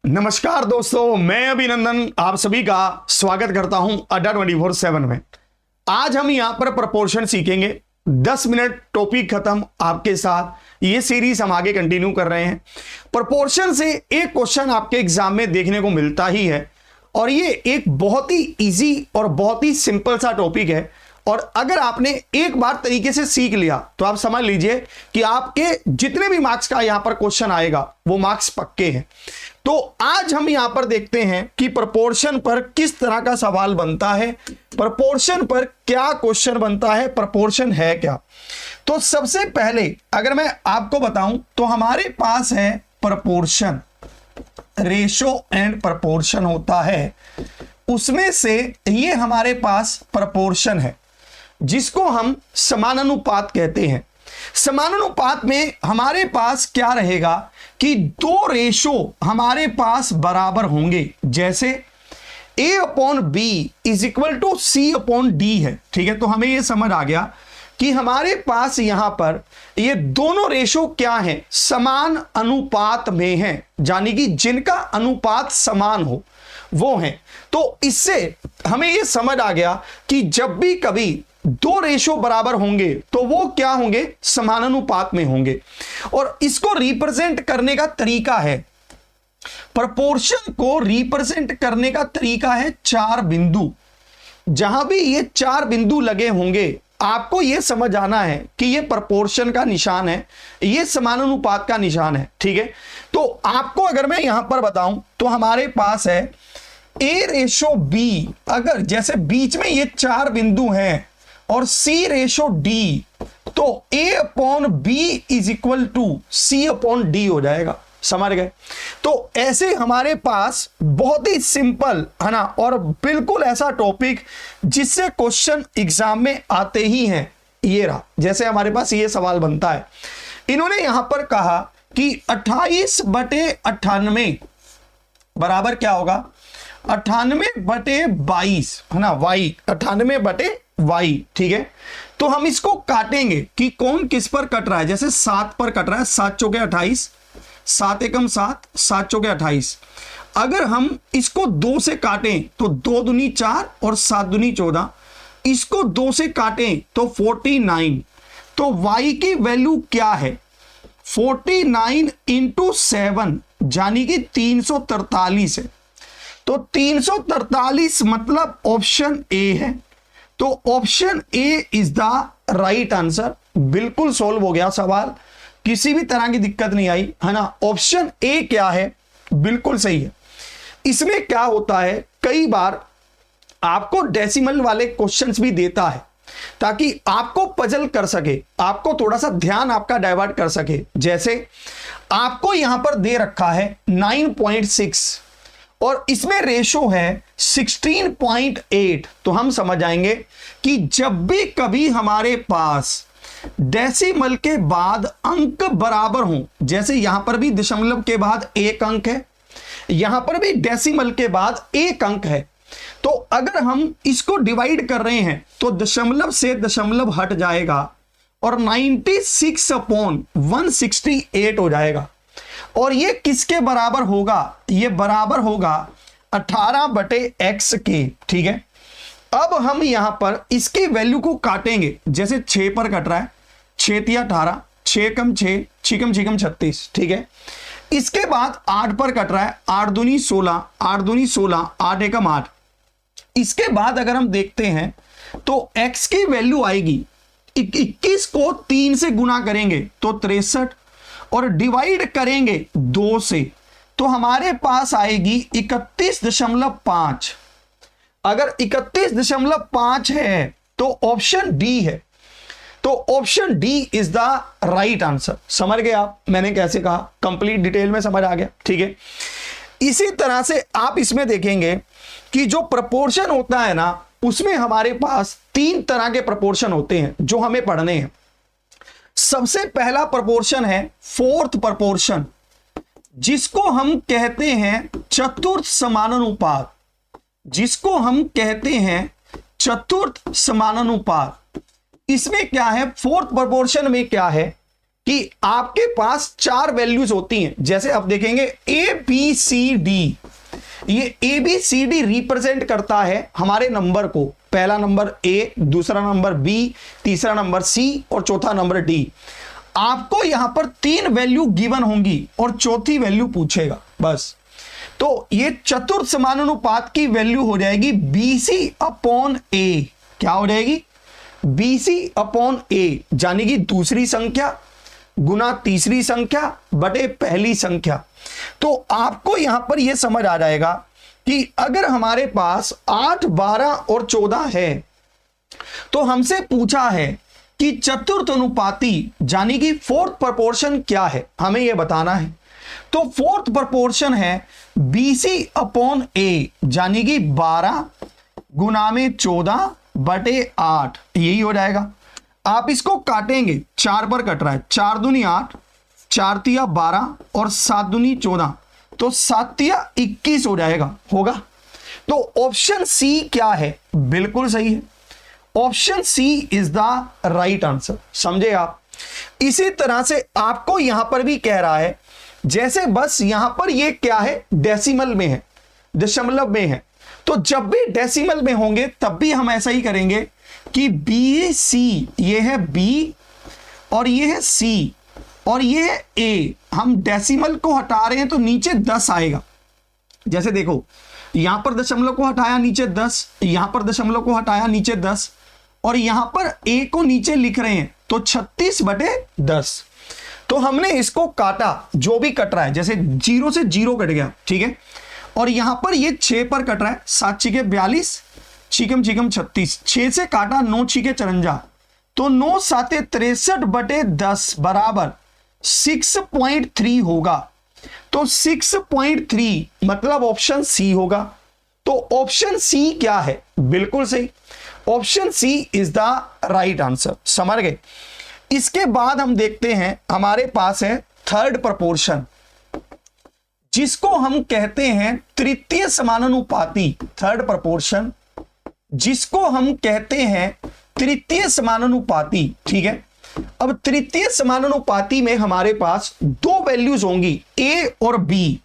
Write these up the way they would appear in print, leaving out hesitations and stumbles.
नमस्कार दोस्तों, मैं अभिनंदन आप सभी का स्वागत करता हूं अड्डा 24/7 में। आज हम यहां पर प्रपोर्शन सीखेंगे। 10 मिनट टॉपिक खत्म आपके साथ। ये सीरीज हम आगे कंटिन्यू कर रहे हैं। प्रपोर्शन से एक क्वेश्चन आपके एग्जाम में देखने को मिलता ही है और ये एक बहुत ही इजी और बहुत ही सिंपल सा टॉपिक है। और अगर आपने एक बार तरीके से सीख लिया तो आप समझ लीजिए कि आपके जितने भी मार्क्स का यहां पर क्वेश्चन आएगा वो मार्क्स पक्के हैं। तो आज हम यहां पर देखते हैं कि प्रपोर्शन पर किस तरह का सवाल बनता है, प्रपोर्शन पर क्या क्वेश्चन बनता है, प्रपोर्शन है क्या। तो सबसे पहले अगर मैं आपको बताऊं तो हमारे पास है प्रपोर्शन, रेशो एंड प्रपोर्शन होता है। उसमें से ये हमारे पास प्रपोर्शन है जिसको हम समानुपात कहते हैं। समानुपात में हमारे पास क्या रहेगा कि दो रेशो हमारे पास बराबर होंगे। जैसे A/B is equal to C/D है। ठीक है, तो हमें यह समझ आ गया कि हमारे पास यहां पर ये दोनों रेशो क्या हैं, समान अनुपात में हैं, यानी कि जिनका अनुपात समान हो वो हैं। तो इससे हमें यह समझ आ गया कि जब भी कभी दो रेशो बराबर होंगे तो वो क्या होंगे, समानुपात में होंगे। और इसको रिप्रेजेंट करने का तरीका है, प्रपोर्शन को रिप्रेजेंट करने का तरीका है 4 बिंदु। जहां भी ये 4 बिंदु लगे होंगे आपको यह समझ आना है कि ये प्रपोर्शन का निशान है, ये समानुपात का निशान है। ठीक है, तो आपको अगर मैं यहां पर बताऊं तो हमारे पास है A/B। अगर जैसे बीच में ये 4 बिंदु हैं और C/D, तो A/B is equal to C/D हो जाएगा। समझ गए। तो ऐसे हमारे पास बहुत ही सिंपल है ना, और बिल्कुल ऐसा टॉपिक जिससे क्वेश्चन एग्जाम में आते ही हैं ये रहा। जैसे हमारे पास ये सवाल बनता है, इन्होंने यहां पर कहा कि 28/98 बराबर क्या होगा, 98/22 है ना, y 98/y। ठीक है, तो हम इसको काटेंगे कि कौन किस पर कट रहा है। जैसे 7 पर कट रहा है, 7 चौके 28, 7 एकम 7, 7 चौके 28। अगर हम इसको 2 से काटें तो 2 दूनी 4 और 7 दूनी 14। इसको 2 से काटें तो 49। तो y की वैल्यू क्या है, 49 इंटू 7 यानी कि 343 है। तो 343 मतलब ऑप्शन ए है। तो option A is the right answer. बिल्कुल सोल्व हो गया सवाल, किसी भी तरह की दिक्कत नहीं आई है ना। ऑप्शन ए क्या है, बिल्कुल सही है। इसमें क्या होता है, कई बार आपको डेसिमल वाले क्वेश्चंस भी देता है ताकि आपको पजल कर सके, आपको थोड़ा सा ध्यान आपका डाइवर्ट कर सके। जैसे आपको यहां पर दे रखा है 9.6 और इसमें रेशो है 16.8। तो हम समझ आएंगे कि जब भी कभी हमारे पास डेसिमल के बाद अंक बराबर हो, जैसे यहां पर भी दशमलव के बाद एक अंक है, यहां पर भी डेसिमल के बाद एक अंक है, तो अगर हम इसको डिवाइड कर रहे हैं तो दशमलव से दशमलव हट जाएगा और 96/168 हो जाएगा। और ये किसके बराबर होगा, ये बराबर होगा 18/x के। ठीक है, अब हम यहां पर इसकी वैल्यू को काटेंगे। जैसे 6 पर कट रहा है, 6 तिया 18, 6 कम 6, 6 कम 6 कम 36। ठीक है, इसके बाद 8 पर कट रहा है, 8 दूनी 16, 8 दूनी 16, 8 एकम 8। इसके बाद अगर हम देखते हैं तो x की वैल्यू आएगी 21 को 3 से गुना करेंगे तो 63 और डिवाइड करेंगे 2 से तो हमारे पास आएगी 31.5। अगर 31.5 है तो ऑप्शन डी है। तो option D is the right answer. समझ गए आप मैंने कैसे कहा, कंप्लीट डिटेल में समझ आ गया। ठीक है, इसी तरह से आप इसमें देखेंगे कि जो प्रपोर्शन होता है ना, उसमें हमारे पास 3 तरह के प्रपोर्शन होते हैं जो हमें पढ़ने हैं। सबसे पहला प्रपोर्शन है फोर्थ प्रपोर्शन, जिसको हम कहते हैं चतुर्थ समानुपात, जिसको हम कहते हैं चतुर्थ समानुपात। इसमें क्या है, फोर्थ प्रपोर्शन में क्या है कि आपके पास 4 वैल्यूज होती हैं। जैसे आप देखेंगे ए बी सी डी, ये A B C D represent करता है हमारे नंबर को। पहला नंबर ए, दूसरा नंबर बी, तीसरा नंबर सी और चौथा नंबर डी। आपको यहां पर 3 वैल्यू गिवन होंगी और चौथी वैल्यू पूछेगा बस। तो ये चतुर्थ समानुपात की वैल्यू हो जाएगी BC अपॉन ए। क्या हो जाएगी? BC अपॉन ए, यानी कि दूसरी संख्या गुना तीसरी संख्या बटे पहली संख्या। तो आपको यहां पर यह समझ आ जाएगा कि अगर हमारे पास 8, 12 और 14 है तो हमसे पूछा है कि चतुर्थ अनुपाती यानी कि फोर्थ प्रोपोर्शन क्या है, हमें यह बताना है। तो फोर्थ प्रोपोर्शन है BC अपॉन ए, यानी कि 12 गुना में 14 बटे 8, यही हो जाएगा। आप इसको काटेंगे, 4 पर कट रहा है, 4 दूनी 8, 4 तिया 12 और 7 दूनी 14, तो 7 तिया 21 हो जाएगा, होगा। तो ऑप्शन सी क्या है? बिल्कुल सही है, option C is the right answer. समझे आप? इसी तरह से आपको यहां पर भी कह रहा है, जैसे बस यहां पर ये क्या है, डेसिमल में है, दशमलव में है। तो जब भी डेसिमल में होंगे तब भी हम ऐसा ही करेंगे कि बी सी, ये है बी और ये है सी और ये है ए। हम डेसिमल को हटा रहे हैं तो नीचे 10 आएगा। जैसे देखो, यहां पर दशमलव को हटाया नीचे 10, यहां पर दशमलव को हटाया नीचे 10 और यहां पर ए को नीचे लिख रहे हैं तो 36 बटे 10। तो हमने इसको काटा, जो भी कट रहा है, जैसे 0 से 0 कट गया, ठीक है। और यहां पर ये 6 पर कट रहा है, 7 छिके 42, छिकम छिकम 36, 6 से काटा 9 छिके 54, तो 9 साते 63 बटे 10 बराबर 6.3 होगा। तो 6.3 मतलब ऑप्शन सी होगा। तो ऑप्शन सी क्या है? बिल्कुल सही, option C is the right answer. समझ गए? इसके बाद हम देखते हैं, हमारे पास है थर्ड प्रोपोर्शन, जिसको हम कहते हैं तृतीय समानुपाती। थर्ड प्रोपोर्शन जिसको हम कहते हैं तृतीय समानुपाती, ठीक है। अब तृतीय समानुपाती में हमारे पास 2 वैल्यूज होंगी, ए और बी,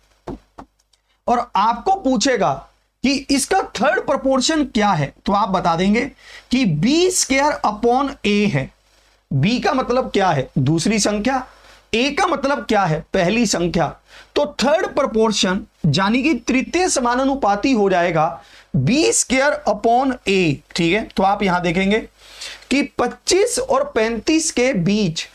और आपको पूछेगा कि इसका थर्ड प्रोपोर्शन क्या है। तो आप बता देंगे कि बी स्क्वायर अपॉन ए है। बी का मतलब क्या है? दूसरी संख्या। ए का मतलब क्या है? पहली संख्या। तो थर्ड प्रोपोर्शन यानी कि तृतीय समानुपाती हो जाएगा बी स्क्वायर अपॉन ए, ठीक है। तो आप यहां देखेंगे कि 25 और 35 के बीच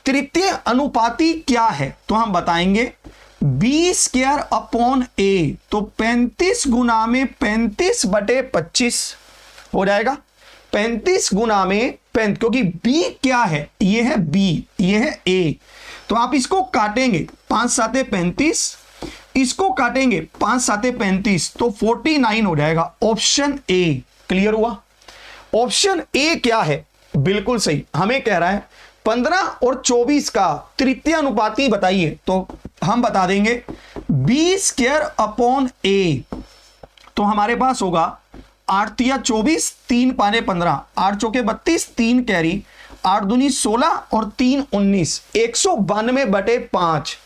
तृतीय अनुपाती क्या है, तो हम बताएंगे बी स्क्वायर अपॉन ए, तो 35 गुना में 35 बटे 25 हो जाएगा। 35 गुना में 35, क्योंकि बी क्या है? ये है बी, ये है ए। तो आप इसको काटेंगे, 5 साते 35, इसको काटेंगे 5 साते 35, तो 49 हो जाएगा। ऑप्शन ए क्लियर हुआ? ऑप्शन ए क्या है? बिल्कुल सही। हमें कह रहा है 15 और 24 का तृतीय अनुपाती बताइए, तो हम बता देंगे बी स्क्वायर अपॉन ए। तो हमारे पास होगा 8 तिया 24, 3 पाने 15, 8 चौके 32, 3 कैरी, 8 दूनी 16 और 3 19, 192 बटे 5।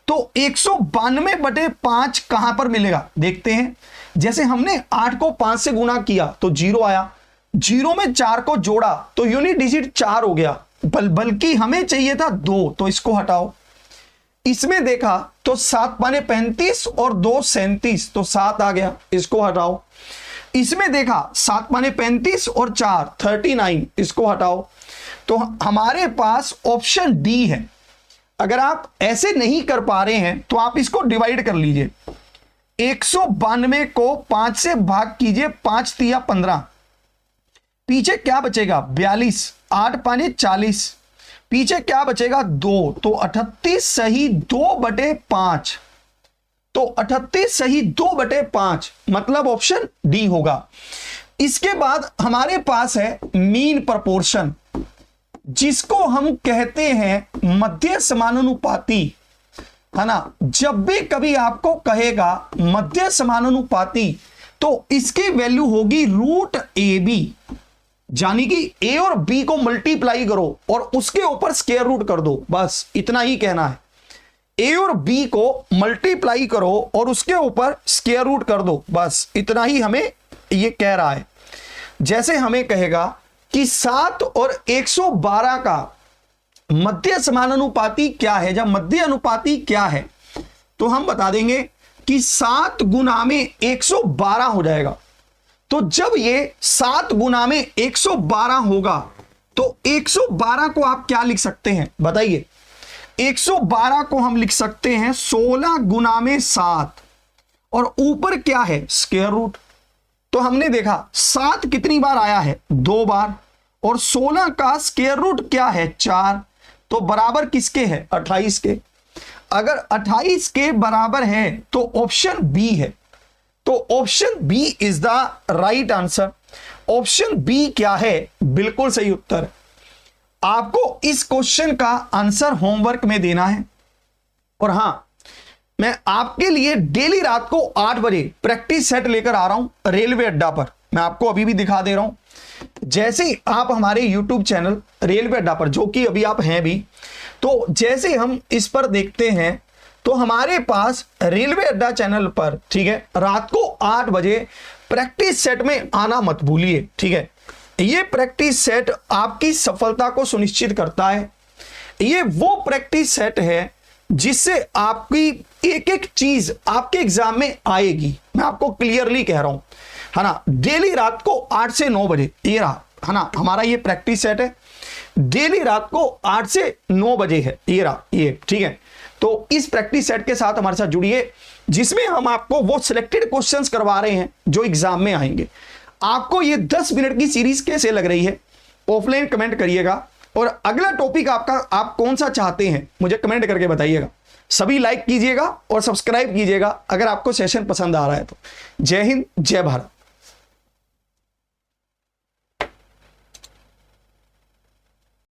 तो 192 बटे 5 कहां पर मिलेगा देखते हैं। जैसे हमने 8 को 5 से गुणा किया तो 0 आया, 0 में 4 को जोड़ा तो यूनिट डिजिट 4 हो गया, बल्कि हमें चाहिए था 2, तो इसको हटाओ। इसमें देखा तो 7 पाने 35 और 2 37, तो 7 आ गया, इसको हटाओ। इसमें देखा 7 पाने 35 और 4 39, इसको हटाओ। तो हमारे पास ऑप्शन डी है। अगर आप ऐसे नहीं कर पा रहे हैं तो आप इसको डिवाइड कर लीजिए। 192 को 5 से भाग कीजिए, 5 तिया 15, पीछे क्या बचेगा? 42, 8 पाने 40, पीछे क्या बचेगा? 2, तो 38 सही 2 बटे 5। तो 38 सही 2 बटे 5 मतलब ऑप्शन डी होगा। इसके बाद हमारे पास है मीन प्रोपोर्शन, जिसको हम कहते हैं मध्य समानुपाती, है ना। जब भी कभी आपको कहेगा मध्य समानुपाती तो इसकी वैल्यू होगी √AB। यानी कि ए और बी को मल्टीप्लाई करो और उसके ऊपर स्क्वायर रूट कर दो, बस इतना ही कहना है। ए और बी को मल्टीप्लाई करो और उसके ऊपर स्क्वायर रूट कर दो, बस इतना ही हमें ये कह रहा है। जैसे हमें कहेगा कि 7 और 112 का मध्य समानुपाती क्या है, जब मध्य अनुपाती क्या है तो हम बता देंगे कि 7 गुना में 112 हो जाएगा। तो जब ये 7 गुना में 112 होगा तो 112 को आप क्या लिख सकते हैं बताइए। 112 को हम लिख सकते हैं 16 गुना में 7 और ऊपर क्या है स्क्वायर रूट। तो हमने देखा 7 कितनी बार आया है 2 बार और 16 का स्क्वायर रूट क्या है 4, तो बराबर किसके है 28 के। अगर 28 के बराबर है तो ऑप्शन बी है, तो option B is the right answer. Option B क्या है बिल्कुल सही उत्तर। आपको इस क्वेश्चन का आंसर होमवर्क में देना है। और हां, मैं आपके लिए डेली रात को 8 बजे प्रैक्टिस सेट लेकर आ रहा हूं रेलवे अड्डा पर। मैं आपको अभी भी दिखा दे रहा हूं। जैसे आप हमारे यूट्यूब चैनल रेलवे अड्डा पर, जो कि अभी आप हैं भी, तो जैसे हम इस पर देखते हैं तो हमारे पास रेलवे अड्डा चैनल पर, ठीक है, रात को 8 बजे प्रैक्टिस सेट में आना मत भूलिए, ठीक है। ये प्रैक्टिस सेट आपकी सफलता को सुनिश्चित करता है। ये वो प्रैक्टिस सेट है जिससे आपकी एक एक चीज आपके एग्जाम में आएगी। मैं आपको क्लियरली कह रहा हूं, है ना। डेली रात को 8 से 9 बजे ये रहा, है ना, हमारा ये प्रैक्टिस सेट है। डेली रात को 8 से 9 बजे है ये रहा, ये ठीक है। तो इस प्रैक्टिस सेट के साथ हमारे साथ जुड़िए, जिसमें हम आपको वो सिलेक्टेड क्वेश्चंस करवा रहे हैं जो एग्जाम में आएंगे। आपको ये 10 मिनट की सीरीज कैसे लग रही है ऑफलाइन कमेंट करिएगा। और अगला टॉपिक आपका आप कौन सा चाहते हैं मुझे कमेंट करके बताइएगा। सभी लाइक कीजिएगा और सब्सक्राइब कीजिएगा अगर आपको सेशन पसंद आ रहा है तो। जय हिंद, जय भारत।